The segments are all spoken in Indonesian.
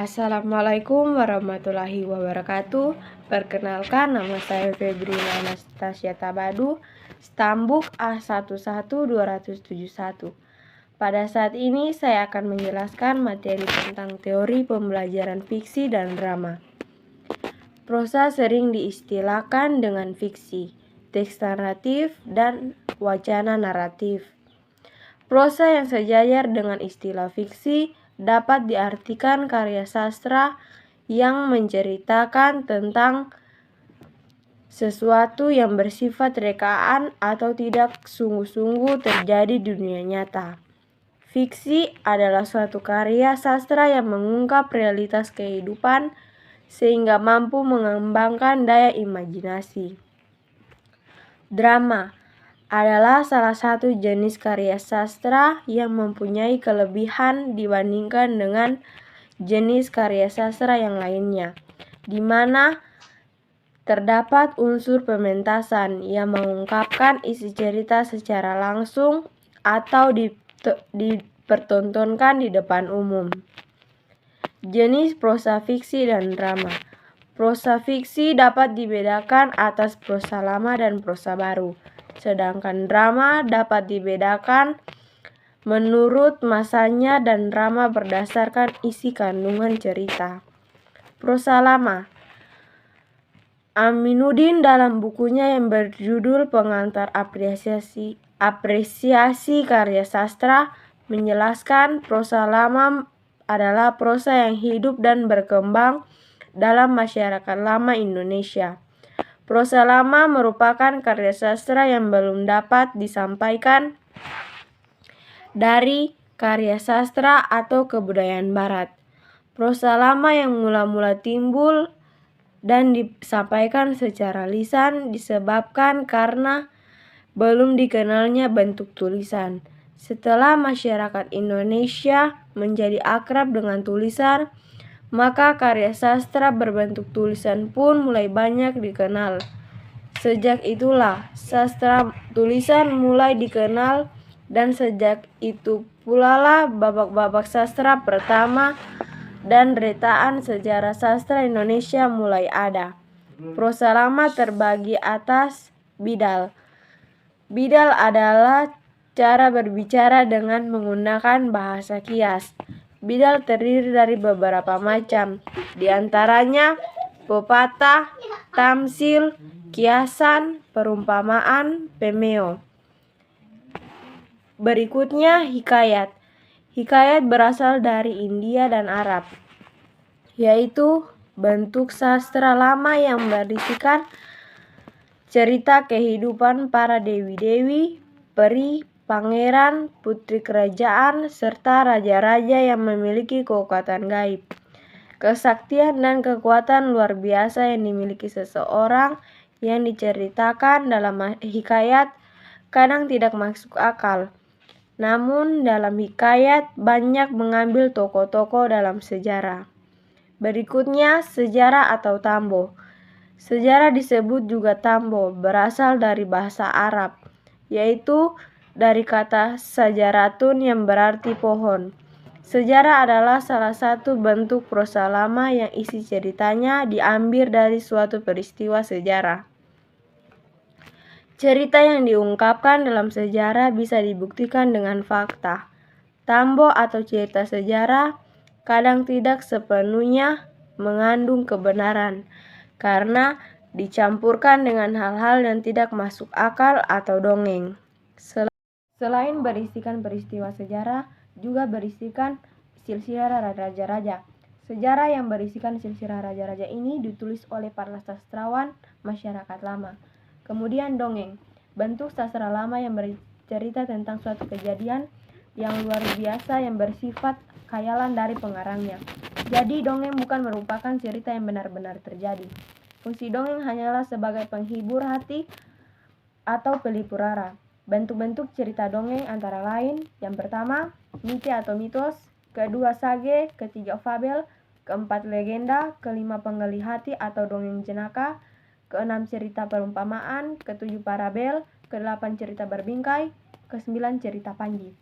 Assalamualaikum warahmatullahi wabarakatuh. Perkenalkan, nama saya Febrina Anastasia Tabadu, Stambuk A11271. Pada saat ini saya akan menjelaskan materi tentang teori pembelajaran fiksi dan drama. Prosa sering diistilahkan dengan fiksi, teks naratif, dan wacana naratif. Prosa yang sejajar dengan istilah fiksi dapat diartikan karya sastra yang menceritakan tentang sesuatu yang bersifat rekaan atau tidak sungguh-sungguh terjadi di dunia nyata. Fiksi adalah suatu karya sastra yang mengungkap realitas kehidupan sehingga mampu mengembangkan daya imajinasi. Drama adalah salah satu jenis karya sastra yang mempunyai kelebihan dibandingkan dengan jenis karya sastra yang lainnya, di mana terdapat unsur pementasan yang mengungkapkan isi cerita secara langsung atau dipertontonkan di depan umum. Jenis prosa fiksi dan drama. Prosa fiksi dapat dibedakan atas prosa lama dan prosa baru. Sedangkan drama dapat dibedakan menurut masanya dan drama berdasarkan isi kandungan cerita. Prosa lama. Aminuddin dalam bukunya yang berjudul Pengantar Apresiasi Karya Sastra menjelaskan prosa lama adalah prosa yang hidup dan berkembang dalam masyarakat lama Indonesia. Prosa lama merupakan karya sastra yang belum dapat disampaikan dari karya sastra atau kebudayaan barat. Prosa lama yang mula-mula timbul dan disampaikan secara lisan disebabkan karena belum dikenalnya bentuk tulisan. Setelah masyarakat Indonesia menjadi akrab dengan tulisan, maka karya sastra berbentuk tulisan pun mulai banyak dikenal. Sejak itulah sastra tulisan mulai dikenal dan sejak itu pula lah babak-babak sastra pertama dan retaan sejarah sastra Indonesia mulai ada. Prosa lama terbagi atas bidal. Bidal adalah cara berbicara dengan menggunakan bahasa kias. Bidal terdiri dari beberapa macam, di antaranya pepatah, tamsil, kiasan, perumpamaan, pemeo. Berikutnya hikayat. Hikayat berasal dari India dan Arab, yaitu bentuk sastra lama yang berisikan cerita kehidupan para dewi-dewi, peri, pangeran, putri kerajaan, serta raja-raja yang memiliki kekuatan gaib. Kesaktian dan kekuatan luar biasa yang dimiliki seseorang yang diceritakan dalam hikayat kadang tidak masuk akal. Namun dalam hikayat banyak mengambil tokoh-tokoh dalam sejarah. Berikutnya sejarah atau tambo. Sejarah disebut juga tambo, berasal dari bahasa Arab, yaitu dari kata sajaratun yang berarti pohon. Sejarah adalah salah satu bentuk prosa lama yang isi ceritanya diambil dari suatu peristiwa sejarah. Cerita yang diungkapkan dalam sejarah bisa dibuktikan dengan fakta. Tambo atau cerita sejarah kadang tidak sepenuhnya mengandung kebenaran karena dicampurkan dengan hal-hal yang tidak masuk akal atau dongeng. Selain berisikan peristiwa sejarah, juga berisikan silsilah raja-raja. Sejarah yang berisikan silsilah raja-raja ini ditulis oleh para sastrawan masyarakat lama. Kemudian dongeng, bentuk sastra lama yang bercerita tentang suatu kejadian yang luar biasa yang bersifat khayalan dari pengarangnya. Jadi dongeng bukan merupakan cerita yang benar-benar terjadi. Fungsi dongeng hanyalah sebagai penghibur hati atau pelipur rara. Bentuk-bentuk cerita dongeng antara lain, yang pertama, mite atau mitos, kedua sage, ketiga fabel, keempat legenda, kelima penggali hati atau dongeng jenaka, keenam cerita perumpamaan, ketujuh parabel, kedelapan cerita berbingkai, kesembilan cerita panji.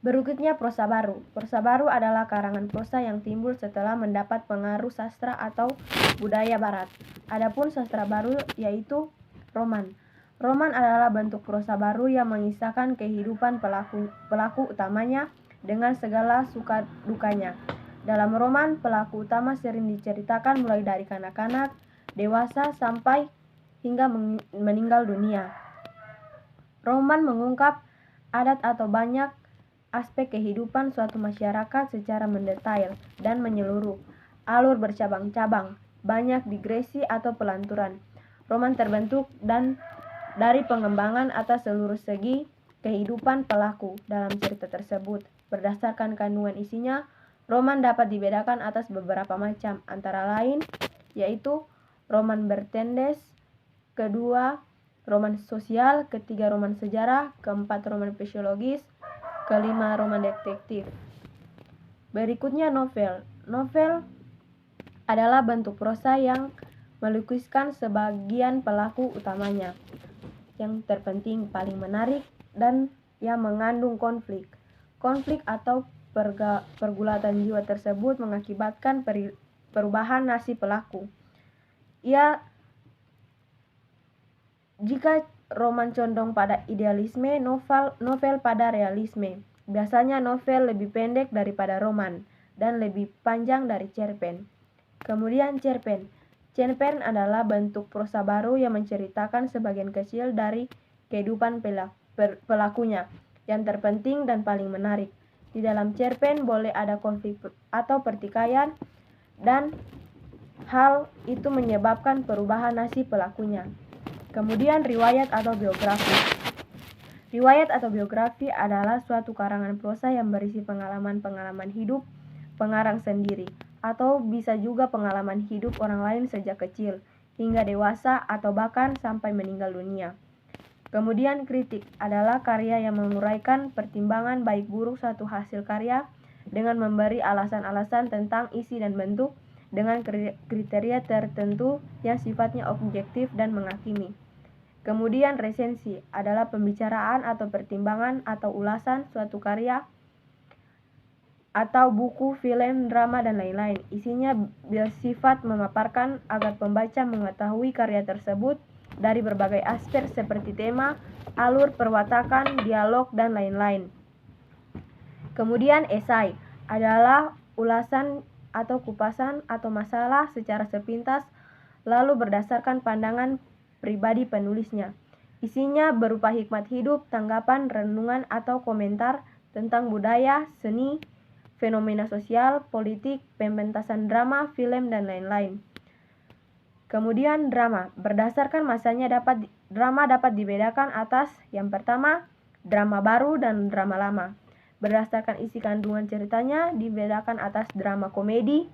Berikutnya prosa baru. Prosa baru adalah karangan prosa yang timbul setelah mendapat pengaruh sastra atau budaya barat. Adapun sastra baru yaitu roman. Roman adalah bentuk prosa baru yang mengisahkan kehidupan pelaku utamanya dengan segala suka dukanya. Dalam roman, pelaku utama sering diceritakan mulai dari kanak-kanak, dewasa, sampai hingga meninggal dunia. Roman mengungkap adat atau banyak aspek kehidupan suatu masyarakat secara mendetail dan menyeluruh. Alur bercabang-cabang, banyak digresi atau pelanturan. Roman terbentuk dan dari pengembangan atas seluruh segi kehidupan pelaku dalam cerita tersebut. Berdasarkan kandungan isinya, roman dapat dibedakan atas beberapa macam, antara lain yaitu roman bertendes, kedua roman sosial, ketiga roman sejarah, keempat roman fisiologis, kelima roman detektif. Berikutnya novel. Novel adalah bentuk prosa yang melukiskan sebagian pelaku utamanya. Yang terpenting, paling menarik, dan yang mengandung konflik. Konflik atau pergulatan jiwa tersebut mengakibatkan perubahan nasib pelaku. Jika roman condong pada idealisme, novel pada realisme. Biasanya novel lebih pendek daripada roman dan lebih panjang dari cerpen. Kemudian cerpen. Cerpen adalah bentuk prosa baru yang menceritakan sebagian kecil dari kehidupan pelakunya yang terpenting dan paling menarik. Di dalam cerpen boleh ada konflik atau pertikaian, dan hal itu menyebabkan perubahan nasib pelakunya. Kemudian riwayat atau biografi. Riwayat atau biografi adalah suatu karangan prosa yang berisi pengalaman-pengalaman hidup pengarang sendiri, atau bisa juga pengalaman hidup orang lain sejak kecil hingga dewasa atau bahkan sampai meninggal dunia. Kemudian kritik adalah karya yang menguraikan pertimbangan baik buruk suatu hasil karya dengan memberi alasan-alasan tentang isi dan bentuk dengan kriteria tertentu yang sifatnya objektif dan menghakimi. Kemudian resensi adalah pembicaraan atau pertimbangan atau ulasan suatu karya atau buku, film, drama, dan lain-lain. Isinya bersifat memaparkan agar pembaca mengetahui karya tersebut dari berbagai aspek seperti tema, alur, perwatakan, dialog, dan lain-lain. Kemudian esai adalah ulasan atau kupasan atau masalah secara sepintas lalu berdasarkan pandangan pribadi penulisnya. Isinya berupa hikmat hidup, tanggapan, renungan, atau komentar tentang budaya, seni, fenomena sosial, politik, pementasan drama, film, dan lain-lain. Kemudian drama. Berdasarkan masanya drama dapat dibedakan atas yang pertama, drama baru dan drama lama. Berdasarkan isi kandungan ceritanya dibedakan atas drama komedi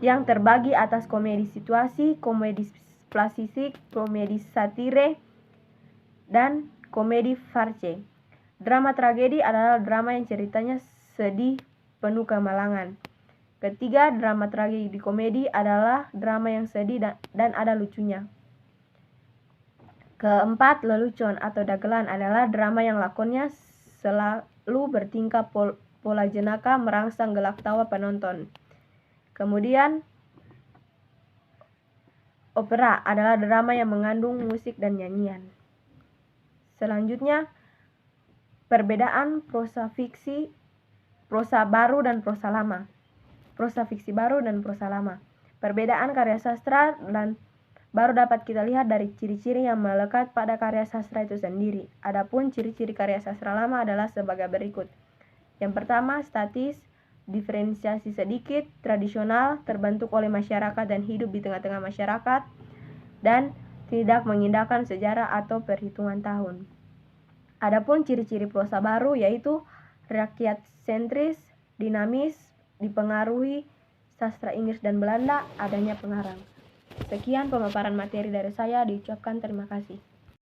yang terbagi atas komedi situasi, komedi plastik, komedi satire, dan komedi farce. Drama tragedi adalah drama yang ceritanya sedih, penuh kemalangan. Ketiga, drama tragedi komedi adalah drama yang sedih dan ada lucunya. Keempat, lelucon atau dagelan adalah drama yang lakonnya selalu bertingkah pola jenaka merangsang gelak tawa penonton. Kemudian opera adalah drama yang mengandung musik dan nyanyian. Selanjutnya, perbedaan prosa fiksi, prosa baru dan prosa lama. Prosa fiksi baru dan prosa lama. Perbedaan karya sastra dan baru dapat kita lihat dari ciri-ciri yang melekat pada karya sastra itu sendiri. Adapun ciri-ciri karya sastra lama adalah sebagai berikut. Yang pertama, statis, diferensiasi sedikit, tradisional, terbentuk oleh masyarakat dan hidup di tengah-tengah masyarakat, dan tidak mengindahkan sejarah atau perhitungan tahun. Adapun ciri-ciri prosa baru yaitu rakyat sentris, dinamis, dipengaruhi sastra Inggris dan Belanda, adanya pengarang. Sekian pemaparan materi dari saya, diucapkan terima kasih.